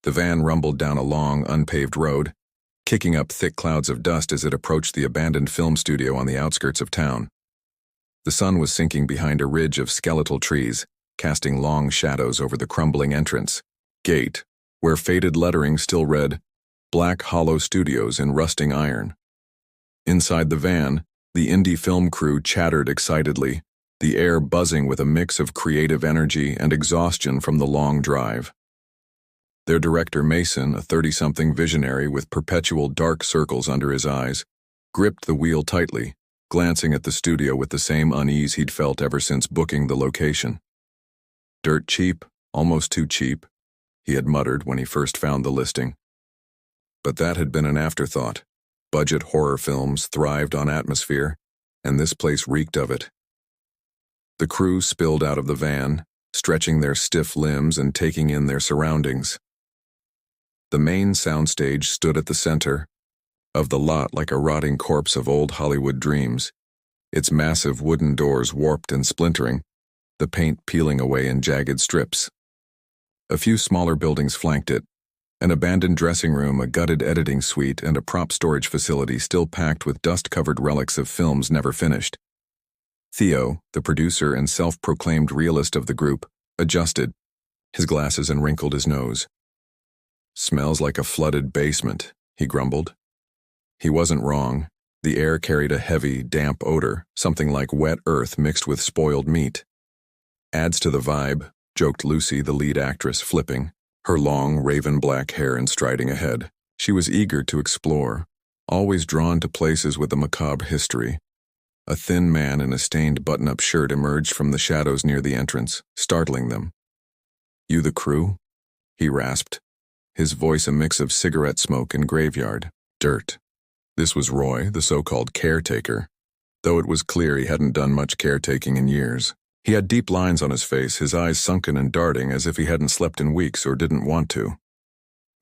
The van rumbled down a long, unpaved road, kicking up thick clouds of dust as it approached the abandoned film studio on the outskirts of town. The sun was sinking behind a ridge of skeletal trees, casting long shadows over the crumbling entrance gate, where faded lettering still read, Black Hollow Studios in rusting iron. Inside the van, the indie film crew chattered excitedly, the air buzzing with a mix of creative energy and exhaustion from the long drive. Their director Mason, a 30-something visionary with perpetual dark circles under his eyes, gripped the wheel tightly, glancing at the studio with the same unease he'd felt ever since booking the location. Dirt cheap, almost too cheap, he had muttered when he first found the listing. But that had been an afterthought. Budget horror films thrived on atmosphere, and this place reeked of it. The crew spilled out of the van, stretching their stiff limbs and taking in their surroundings. The main soundstage stood at the center of the lot like a rotting corpse of old Hollywood dreams, its massive wooden doors warped and splintering, the paint peeling away in jagged strips. A few smaller buildings flanked it, an abandoned dressing room, a gutted editing suite, and a prop storage facility still packed with dust-covered relics of films never finished. Theo, the producer and self-proclaimed realist of the group, adjusted his glasses and wrinkled his nose. "Smells like a flooded basement," he grumbled. He wasn't wrong. The air carried a heavy, damp odor, something like wet earth mixed with spoiled meat. "Adds to the vibe," joked Lucy, the lead actress, flipping, her long, raven-black hair and striding ahead. She was eager to explore, always drawn to places with a macabre history. A thin man in a stained button-up shirt emerged from the shadows near the entrance, startling them. "You the crew?" he rasped, his voice a mix of cigarette smoke and graveyard dirt. This was Roy, the so-called caretaker, though it was clear he hadn't done much caretaking in years. He had deep lines on his face, his eyes sunken and darting as if he hadn't slept in weeks or didn't want to.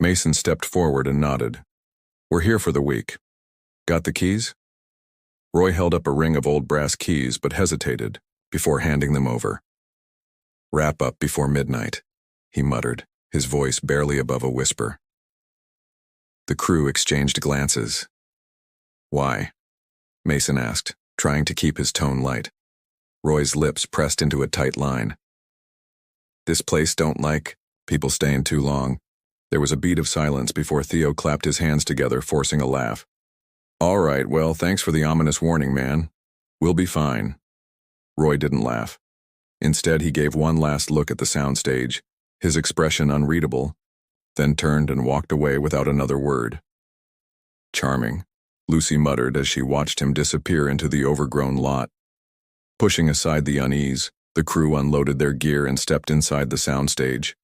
Mason stepped forward and nodded. "We're here for the week. Got the keys?" Roy held up a ring of old brass keys but hesitated before handing them over. "Wrap up before midnight," he muttered, his voice barely above a whisper. The crew exchanged glances. "Why?" Mason asked, trying to keep his tone light. Roy's lips pressed into a tight line. "This place don't like people staying too long." There was a beat of silence before Theo clapped his hands together, forcing a laugh. "All right, well, thanks for the ominous warning, man. We'll be fine." Roy didn't laugh. Instead, he gave one last look at the soundstage, his expression unreadable, then turned and walked away without another word. "Charming," Lucy muttered as she watched him disappear into the overgrown lot. Pushing aside the unease, the crew unloaded their gear and stepped inside the soundstage.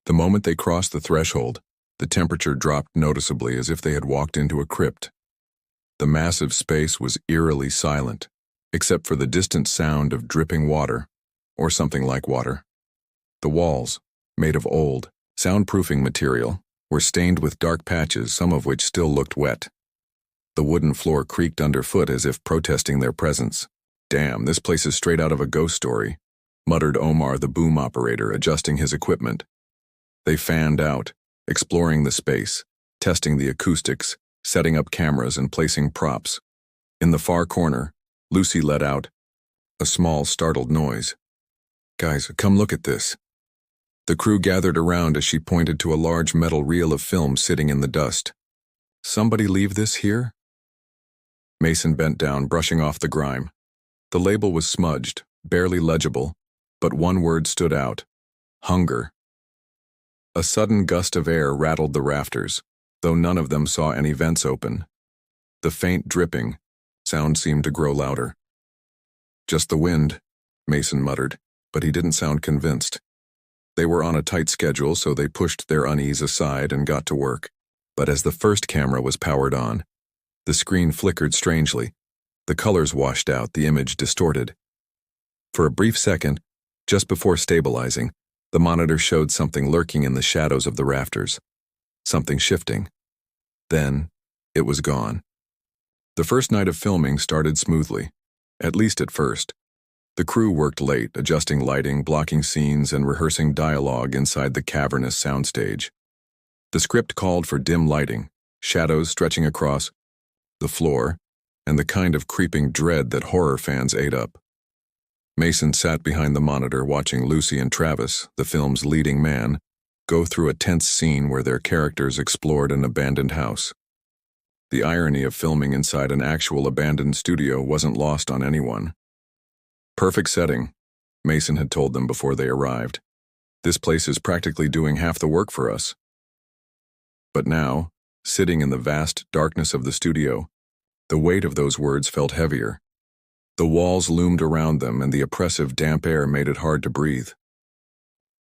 The moment they crossed the threshold, the temperature dropped noticeably as if they had walked into a crypt. The massive space was eerily silent, except for the distant sound of dripping water, or something like water. The walls, made of old, soundproofing material, were stained with dark patches, some of which still looked wet. The wooden floor creaked underfoot as if protesting their presence. "Damn, this place is straight out of a ghost story," muttered Omar, the boom operator, adjusting his equipment. They fanned out, exploring the space, testing the acoustics, setting up cameras and placing props. In the far corner, Lucy let out a small, startled noise. "Guys, come look at this." The crew gathered around as she pointed to a large metal reel of film sitting in the dust. "Somebody leave this here?" Mason bent down, brushing off the grime. The label was smudged, barely legible, but one word stood out: hunger. A sudden gust of air rattled the rafters, though none of them saw any vents open. The faint dripping sound seemed to grow louder. "Just the wind," Mason muttered, but he didn't sound convinced. They were on a tight schedule, so they pushed their unease aside and got to work. But as the first camera was powered on, the screen flickered strangely. The colors washed out, the image distorted. For a brief second, just before stabilizing, the monitor showed something lurking in the shadows of the rafters. Something shifting. Then, it was gone. The first night of filming started smoothly, at least at first. The crew worked late, adjusting lighting, blocking scenes, and rehearsing dialogue inside the cavernous soundstage. The script called for dim lighting, shadows stretching across the floor, and the kind of creeping dread that horror fans ate up. Mason sat behind the monitor watching Lucy and Travis, the film's leading man, go through a tense scene where their characters explored an abandoned house. The irony of filming inside an actual abandoned studio wasn't lost on anyone. Perfect setting, Mason had told them before they arrived. This place is practically doing half the work for us. But now, sitting in the vast darkness of the studio, the weight of those words felt heavier. The walls loomed around them, and the oppressive damp air made it hard to breathe.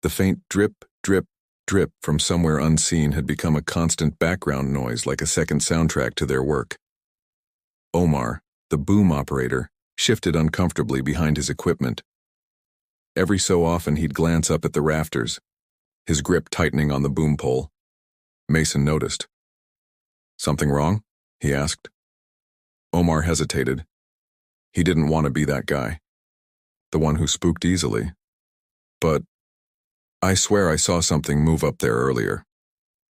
The faint drip, drip, drip from somewhere unseen had become a constant background noise, like a second soundtrack to their work. Omar, the boom operator, shifted uncomfortably behind his equipment. Every so often he'd glance up at the rafters, his grip tightening on the boom pole. Mason noticed. "Something wrong?" he asked. Omar hesitated. He didn't want to be that guy, the one who spooked easily. "But I swear I saw something move up there earlier."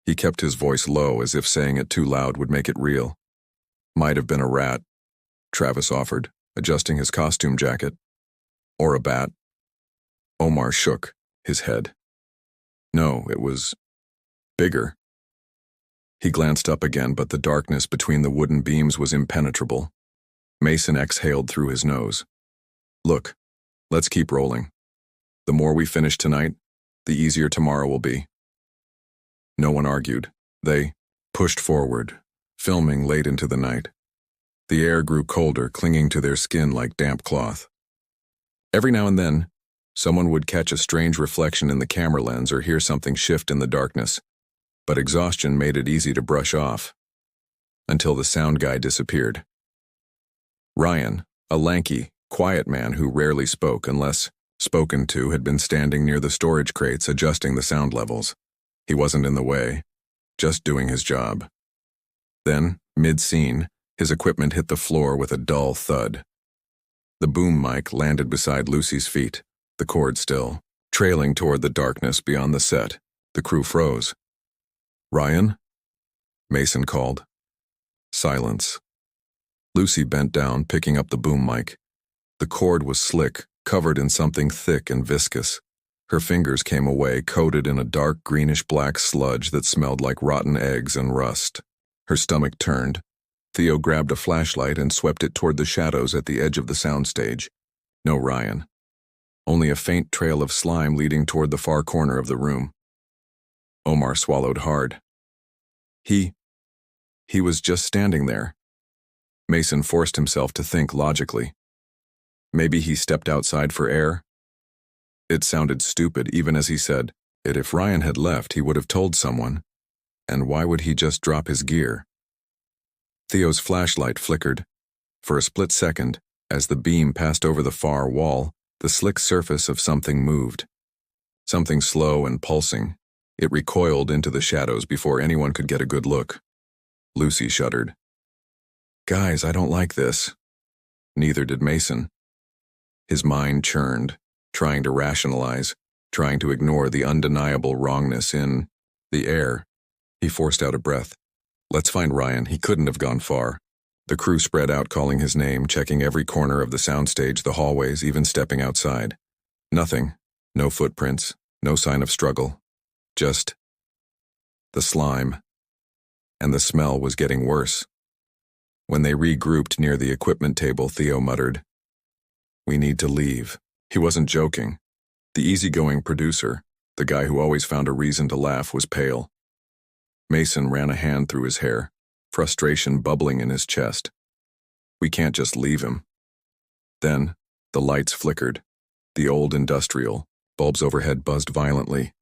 He kept his voice low, as if saying it too loud would make it real. "Might have been a rat," Travis offered, adjusting his costume jacket. "Or a bat." Omar shook his head. "No, it was bigger." He glanced up again, but the darkness between the wooden beams was impenetrable. Mason exhaled through his nose. "Look, let's keep rolling. The more we finish tonight, the easier tomorrow will be." No one argued. They pushed forward, filming late into the night. The air grew colder, clinging to their skin like damp cloth. Every now and then, someone would catch a strange reflection in the camera lens or hear something shift in the darkness, but exhaustion made it easy to brush off, until the sound guy disappeared. Ryan, a lanky, quiet man who rarely spoke unless spoken to, had been standing near the storage crates adjusting the sound levels. He wasn't in the way, just doing his job. Then, mid-scene, his equipment hit the floor with a dull thud. The boom mic landed beside Lucy's feet, the cord still, trailing toward the darkness beyond the set. The crew froze. "Ryan?" Mason called. Silence. Lucy bent down, picking up the boom mic. The cord was slick, covered in something thick and viscous. Her fingers came away, coated in a dark greenish-black sludge that smelled like rotten eggs and rust. Her stomach turned. Theo grabbed a flashlight and swept it toward the shadows at the edge of the soundstage. No Ryan. Only a faint trail of slime leading toward the far corner of the room. Omar swallowed hard. He was just standing there. Mason forced himself to think logically. Maybe he stepped outside for air? It sounded stupid even as he said it. If Ryan had left, he would have told someone. And why would he just drop his gear? Theo's flashlight flickered. For a split second, as the beam passed over the far wall, the slick surface of something moved. Something slow and pulsing. It recoiled into the shadows before anyone could get a good look. Lucy shuddered. "Guys, I don't like this." Neither did Mason. His mind churned, trying to rationalize, trying to ignore the undeniable wrongness in the air. He forced out a breath. "Let's find Ryan. He couldn't have gone far." The crew spread out, calling his name, checking every corner of the soundstage, the hallways, even stepping outside. Nothing. No footprints. No sign of struggle. Just the slime. And the smell was getting worse. When they regrouped near the equipment table, Theo muttered, "We need to leave." He wasn't joking. The easygoing producer, the guy who always found a reason to laugh, was pale. Mason ran a hand through his hair, frustration bubbling in his chest. "We can't just leave him." Then, the lights flickered. The old industrial bulbs overhead buzzed violently,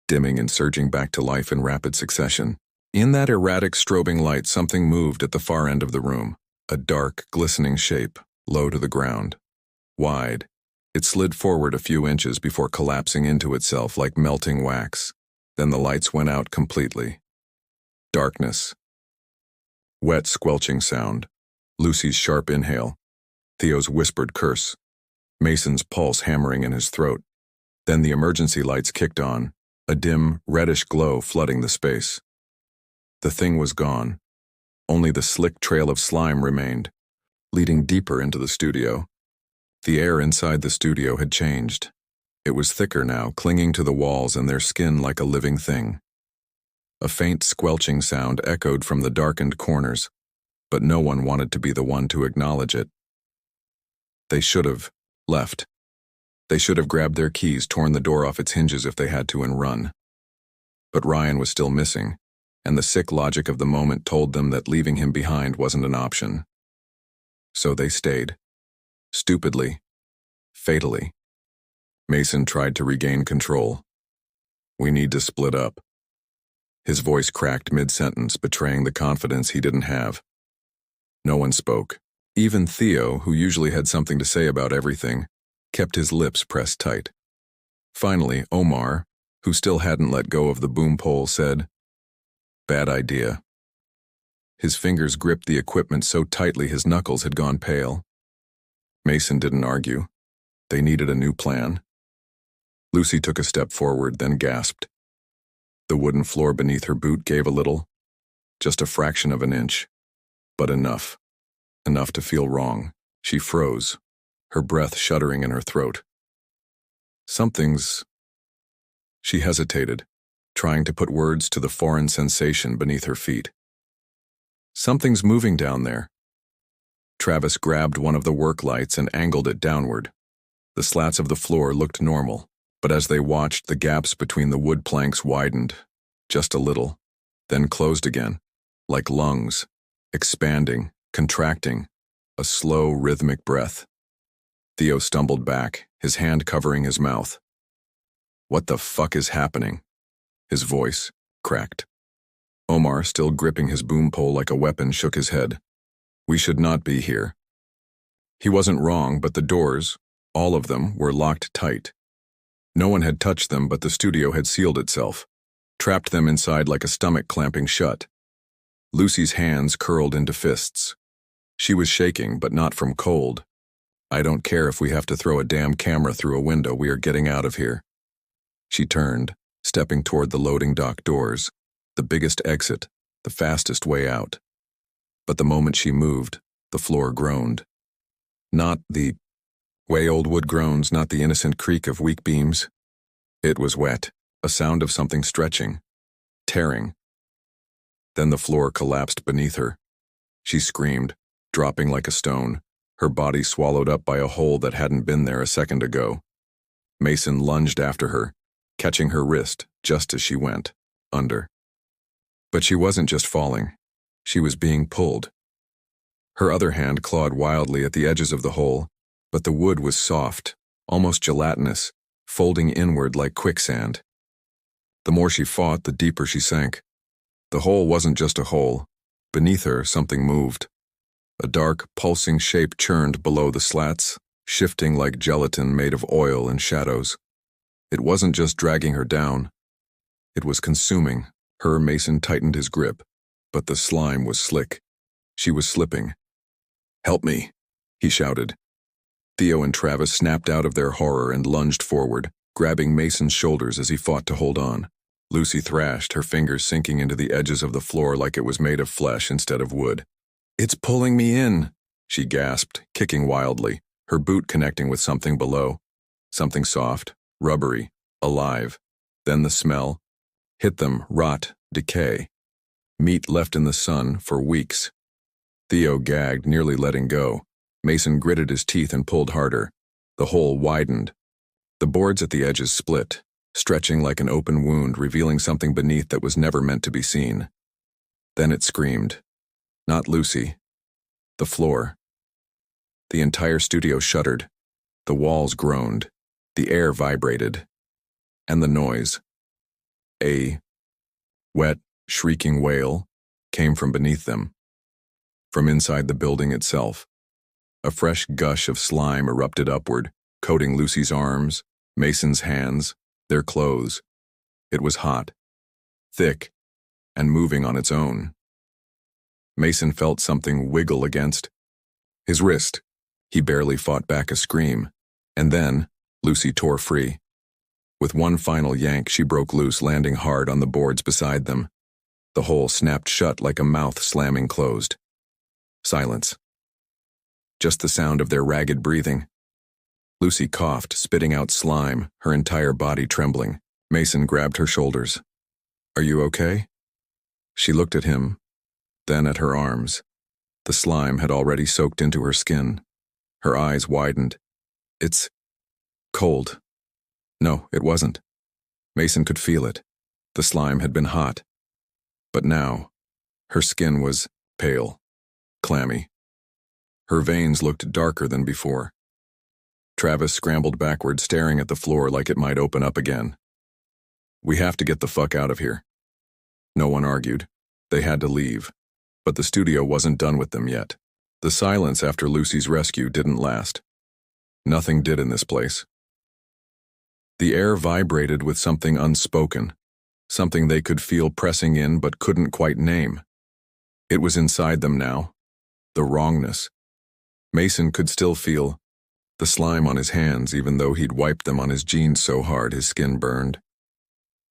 dimming and surging back to life in rapid succession. In that erratic strobing light, something moved at the far end of the room, a dark, glistening shape, low to the ground. Wide, it slid forward a few inches before collapsing into itself like melting wax. Then the lights went out completely. Darkness. Wet, squelching sound. Lucy's sharp inhale. Theo's whispered curse. Mason's pulse hammering in his throat. Then the emergency lights kicked on, a dim, reddish glow flooding the space. The thing was gone. Only the slick trail of slime remained, leading deeper into the studio. The air inside the studio had changed. It was thicker now, clinging to the walls and their skin like a living thing. A faint squelching sound echoed from the darkened corners, but no one wanted to be the one to acknowledge it. They should have left. They should have grabbed their keys, torn the door off its hinges if they had to, and run. But Ryan was still missing, and the sick logic of the moment told them that leaving him behind wasn't an option. So they stayed. Stupidly. Fatally. Mason tried to regain control. "We need to split up." His voice cracked mid-sentence, betraying the confidence he didn't have. No one spoke. Even Theo, who usually had something to say about everything, kept his lips pressed tight. Finally, Omar, who still hadn't let go of the boom pole, said, "Bad idea." His fingers gripped the equipment so tightly his knuckles had gone pale. Mason didn't argue. They needed a new plan. Lucy took a step forward, then gasped. The wooden floor beneath her boot gave a little, just a fraction of an inch, but enough. Enough to feel wrong. She froze, her breath shuddering in her throat. Something's... She hesitated, trying to put words to the foreign sensation beneath her feet. "Something's moving down there." Travis grabbed one of the work lights and angled it downward. The slats of the floor looked normal, but as they watched, the gaps between the wood planks widened, just a little, then closed again, like lungs, expanding, contracting, a slow, rhythmic breath. Theo stumbled back, his hand covering his mouth. "What the fuck is happening?" His voice cracked. Omar, still gripping his boom pole like a weapon, shook his head. "We should not be here." He wasn't wrong, but the doors, all of them, were locked tight. No one had touched them, but the studio had sealed itself, trapped them inside like a stomach clamping shut. Lucy's hands curled into fists. She was shaking, but not from cold. "I don't care if we have to throw a damn camera through a window, we are getting out of here." She turned, stepping toward the loading dock doors, the biggest exit, the fastest way out. But the moment she moved, the floor groaned. Not the way old wood groans, not the innocent creak of weak beams. It was wet, a sound of something stretching, tearing. Then the floor collapsed beneath her. She screamed, dropping like a stone, her body swallowed up by a hole that hadn't been there a second ago. Mason lunged after her, catching her wrist just as she went under. But she wasn't just falling. She was being pulled. Her other hand clawed wildly at the edges of the hole, but the wood was soft, almost gelatinous, folding inward like quicksand. The more she fought, the deeper she sank. The hole wasn't just a hole. Beneath her, something moved. A dark, pulsing shape churned below the slats, shifting like gelatin made of oil and shadows. It wasn't just dragging her down. It was consuming. Mason tightened his grip, but the slime was slick. She was slipping. "Help me," he shouted. Theo and Travis snapped out of their horror and lunged forward, grabbing Mason's shoulders as he fought to hold on. Lucy thrashed, her fingers sinking into the edges of the floor like it was made of flesh instead of wood. "It's pulling me in," she gasped, kicking wildly, her boot connecting with something below. Something soft, rubbery, alive. Then the smell. Hit them, rot, decay. Meat left in the sun for weeks. Theo gagged, nearly letting go. Mason gritted his teeth and pulled harder. The hole widened. The boards at the edges split, stretching like an open wound, revealing something beneath that was never meant to be seen. Then it screamed. Not Lucy. The floor. The entire studio shuddered. The walls groaned. The air vibrated. And the noise. A wet, shrieking wail came from beneath them. From inside the building itself. A fresh gush of slime erupted upward, coating Lucy's arms, Mason's hands, their clothes. It was hot, thick, and moving on its own. Mason felt something wiggle against his wrist. He barely fought back a scream, and then Lucy tore free. With one final yank, she broke loose, landing hard on the boards beside them. The hole snapped shut like a mouth slamming closed. Silence. Just the sound of their ragged breathing. Lucy coughed, spitting out slime, her entire body trembling. Mason grabbed her shoulders. "Are you okay?" She looked at him, then at her arms. The slime had already soaked into her skin. Her eyes widened. "It's cold." No, it wasn't. Mason could feel it. The slime had been hot. But now, her skin was pale, clammy. Her veins looked darker than before. Travis scrambled backward, staring at the floor like it might open up again. "We have to get the fuck out of here." No one argued. They had to leave. But the studio wasn't done with them yet. The silence after Lucy's rescue didn't last. Nothing did in this place. The air vibrated with something unspoken, something they could feel pressing in but couldn't quite name. It was inside them now. The wrongness. Mason could still feel the slime on his hands even though he'd wiped them on his jeans so hard his skin burned.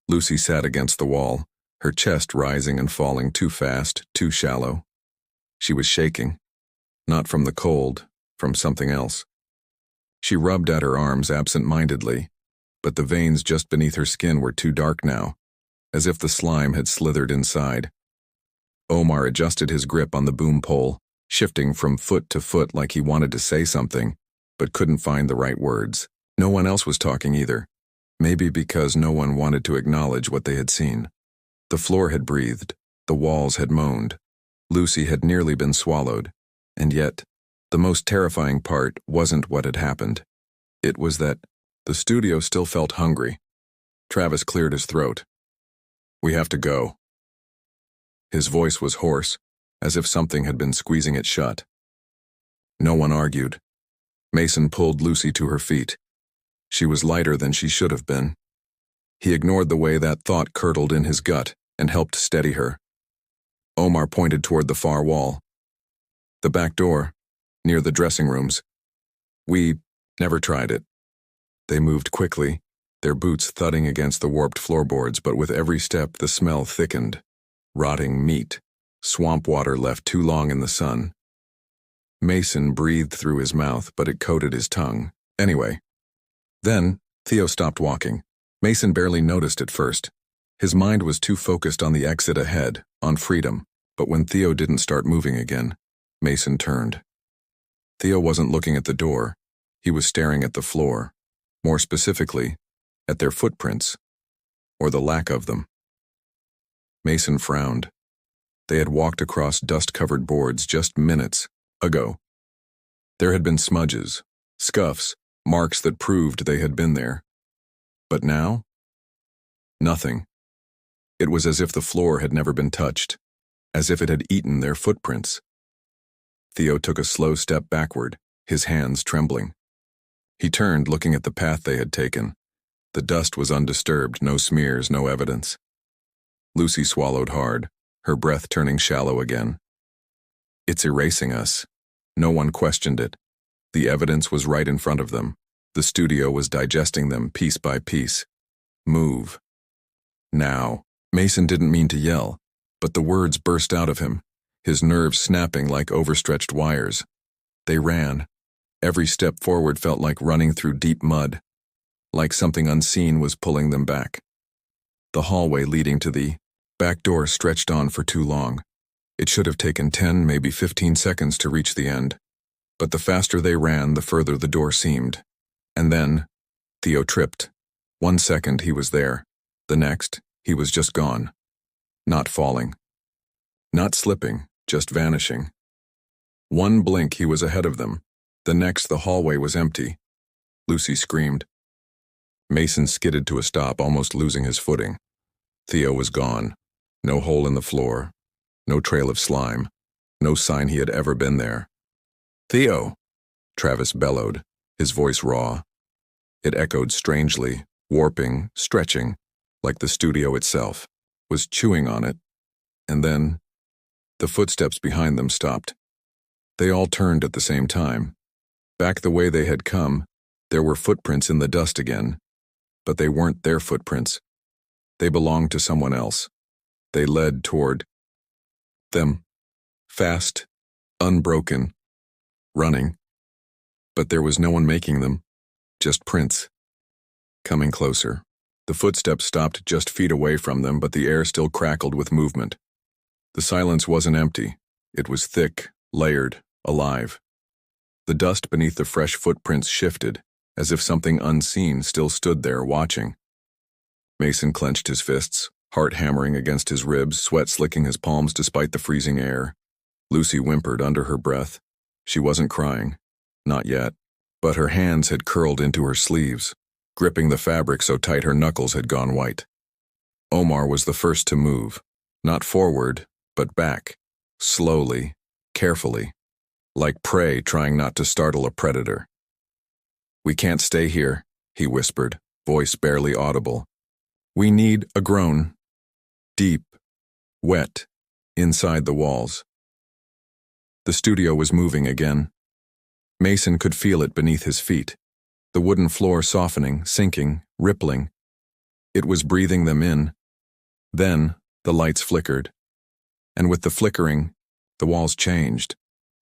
Lucy sat against the wall, her chest rising and falling too fast, too shallow. She was shaking. Not from the cold, from something else. She rubbed at her arms absent-mindedly, but the veins just beneath her skin were too dark now, as if the slime had slithered inside. Omar adjusted his grip on the boom pole, shifting from foot to foot like he wanted to say something, but couldn't find the right words. No one else was talking either, maybe because no one wanted to acknowledge what they had seen. The floor had breathed, the walls had moaned. Lucy had nearly been swallowed, and yet, the most terrifying part wasn't what had happened. It was that the studio still felt hungry. Travis cleared his throat. "We have to go." His voice was hoarse, as if something had been squeezing it shut. No one argued. Mason pulled Lucy to her feet. She was lighter than she should have been. He ignored the way that thought curdled in his gut and helped steady her. Omar pointed toward the far wall. "The back door, near the dressing rooms. We never tried it." They moved quickly, their boots thudding against the warped floorboards, but with every step the smell thickened. Rotting meat, swamp water left too long in the sun. Mason breathed through his mouth, but it coated his tongue. Anyway. Then, Theo stopped walking. Mason barely noticed at first. His mind was too focused on the exit ahead, on freedom, but when Theo didn't start moving again, Mason turned. Theo wasn't looking at the door. He was staring at the floor. More specifically, at their footprints, or the lack of them. Mason frowned. They had walked across dust-covered boards just minutes ago. There had been smudges, scuffs, marks that proved they had been there. But now? Nothing. It was as if the floor had never been touched, as if it had eaten their footprints. Theo took a slow step backward, his hands trembling. He turned, looking at the path they had taken. The dust was undisturbed, no smears, no evidence. Lucy swallowed hard, her breath turning shallow again. "It's erasing us." No one questioned it. The evidence was right in front of them. The studio was digesting them piece by piece. Move. Now. Mason didn't mean to yell, but the words burst out of him, his nerves snapping like overstretched wires. They ran. Every step forward felt like running through deep mud, like something unseen was pulling them back. The hallway leading to the back door stretched on for too long. It should have taken 10, maybe 15 seconds to reach the end. But the faster they ran, the further the door seemed. And then, Theo tripped. 1 second he was there. The next, he was just gone. Not falling. Not slipping, just vanishing. One blink he was ahead of them. The next the hallway was empty. Lucy screamed. Mason skidded to a stop, almost losing his footing. Theo was gone. No hole in the floor. No trail of slime. No sign he had ever been there. "Theo!" Travis bellowed, his voice raw. It echoed strangely, warping, stretching, like the studio itself was chewing on it. And then, the footsteps behind them stopped. They all turned at the same time. Back the way they had come, there were footprints in the dust again. But they weren't their footprints. They belonged to someone else. They led toward them, fast, unbroken, running. But there was no one making them, just prints. Coming closer. The footsteps stopped just feet away from them, but the air still crackled with movement. The silence wasn't empty. It was thick, layered, alive. The dust beneath the fresh footprints shifted, as if something unseen still stood there watching. Mason clenched his fists, heart hammering against his ribs, sweat slicking his palms despite the freezing air. Lucy whimpered under her breath. She wasn't crying. Not yet. But her hands had curled into her sleeves, gripping the fabric so tight her knuckles had gone white. Omar was the first to move, not forward, but back, slowly, carefully, like prey trying not to startle a predator. "We can't stay here," he whispered, voice barely audible. "We need a groan. Deep, wet, inside the walls." The studio was moving again. Mason could feel it beneath his feet, the wooden floor softening, sinking, rippling. It was breathing them in. Then the lights flickered. And with the flickering, the walls changed,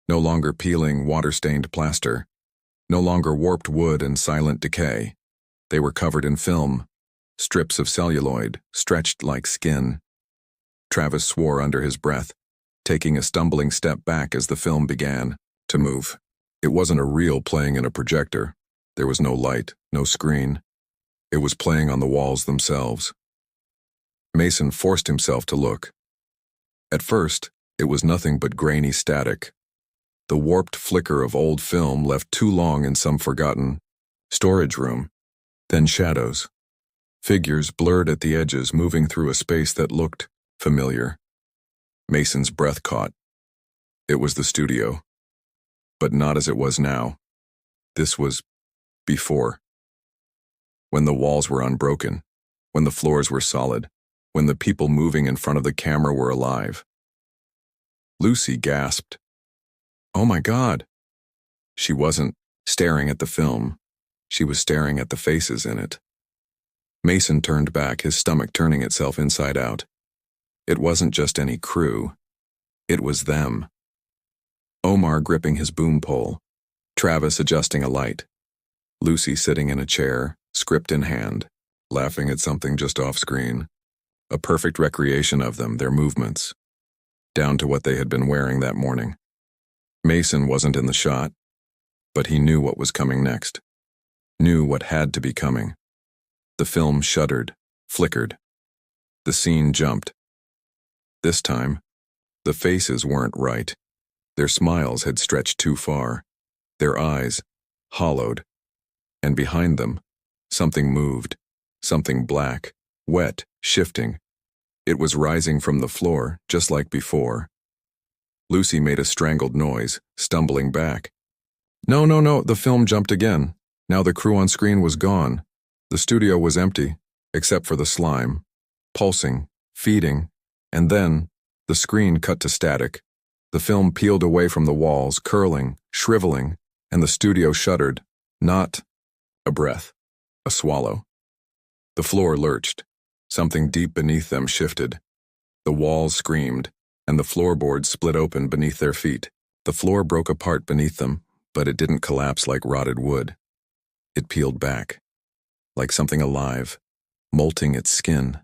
no longer peeling, water-stained plaster, no longer warped wood and silent decay. They were covered in film, strips of celluloid, stretched like skin. Travis swore under his breath, taking a stumbling step back as the film began to move. It wasn't a reel playing in a projector. There was no light, no screen. It was playing on the walls themselves. Mason forced himself to look. At first, it was nothing but grainy static. The warped flicker of old film left too long in some forgotten storage room. Then shadows. Figures blurred at the edges, moving through a space that looked familiar. Mason's breath caught. It was the studio. But not as it was now. This was before. When the walls were unbroken, when the floors were solid, when the people moving in front of the camera were alive. Lucy gasped. "Oh my God!" She wasn't staring at the film. She was staring at the faces in it. Mason turned back, his stomach turning itself inside out. It wasn't just any crew. It was them. Omar gripping his boom pole, Travis adjusting a light, Lucy sitting in a chair, script in hand, laughing at something just off-screen. A perfect recreation of them, their movements, down to what they had been wearing that morning. Mason wasn't in the shot, but he knew what was coming next, knew what had to be coming. The film shuddered, flickered. The scene jumped. This time, the faces weren't right. Their smiles had stretched too far, their eyes hollowed, and behind them, something moved, something black, wet, shifting. It was rising from the floor, just like before. Lucy made a strangled noise, stumbling back. No, the film jumped again. Now the crew on screen was gone. The studio was empty, except for the slime, pulsing, feeding, and then the screen cut to static. The film peeled away from the walls, curling, shriveling, and the studio shuddered. Not a breath, a swallow. The floor lurched. Something deep beneath them shifted. The walls screamed, and the floorboards split open beneath their feet. The floor broke apart beneath them, but it didn't collapse like rotted wood. It peeled back, like something alive, molting its skin.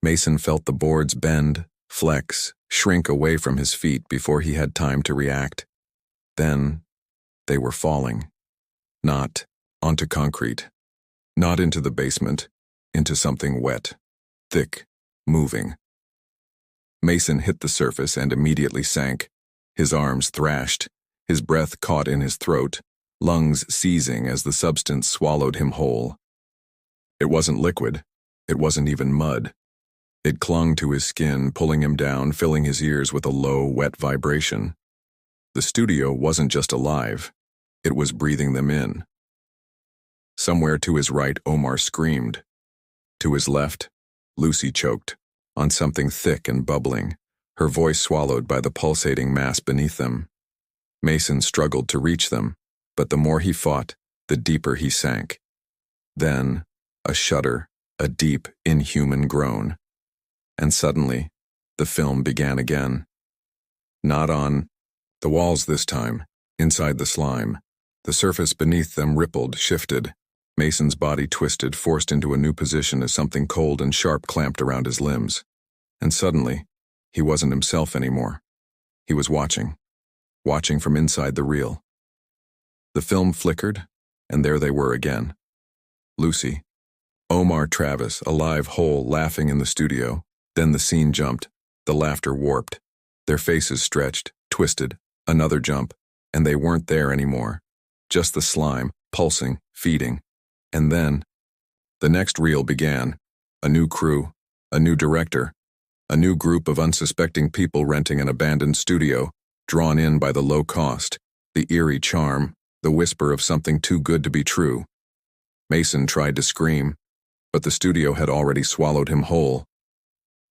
Mason felt the boards bend, flex, shrink away from his feet before he had time to react. Then, they were falling. Not onto concrete. Not into the basement. Into something wet, thick, moving. Mason hit the surface and immediately sank. His arms thrashed, his breath caught in his throat, lungs seizing as the substance swallowed him whole. It wasn't liquid. It wasn't even mud. It clung to his skin, pulling him down, filling his ears with a low, wet vibration. The studio wasn't just alive. It was breathing them in. Somewhere to his right, Omar screamed. To his left, Lucy choked, on something thick and bubbling, her voice swallowed by the pulsating mass beneath them. Mason struggled to reach them, but the more he fought, the deeper he sank. Then, a shudder, a deep, inhuman groan. And suddenly, the film began again. Not on the walls this time, inside the slime. The surface beneath them rippled, shifted. Mason's body twisted, forced into a new position as something cold and sharp clamped around his limbs. And suddenly, he wasn't himself anymore. He was watching from inside the reel. The film flickered, and there they were again. Lucy, Omar, Travis, alive, whole, laughing in the studio. Then the scene jumped, the laughter warped. Their faces stretched, twisted, another jump, and they weren't there anymore. Just the slime, pulsing, feeding. And then, the next reel began. A new crew, a new director, a new group of unsuspecting people renting an abandoned studio, drawn in by the low cost, the eerie charm, the whisper of something too good to be true. Mason tried to scream, but the studio had already swallowed him whole.